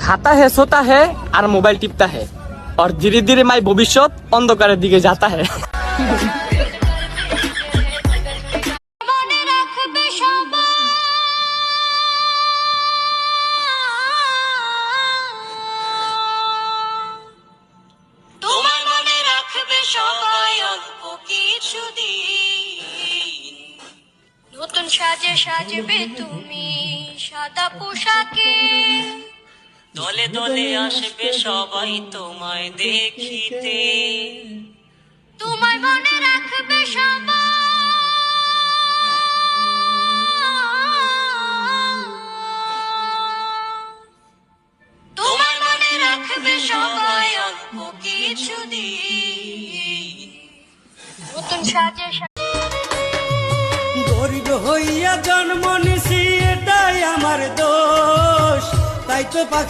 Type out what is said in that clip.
खाता है सोता है और मोबाइल टिपता है और धीरे धीरे माई भविष्यत अंधकारेर दिके जाता है। নতুন সাজে সাজবে তুমি সাদা পোশাকে, দলে দলে আসবে সবাই তোমায় দেখিতে, তোমায় মনে রাখবে সবাই, তোমায় মনে রাখবে সবাই অল্প কিছুদিন। নতুন সাজে গরিব হইয়া জন্ম নিছি এটাই আমার দোষ, তাই তো পাখি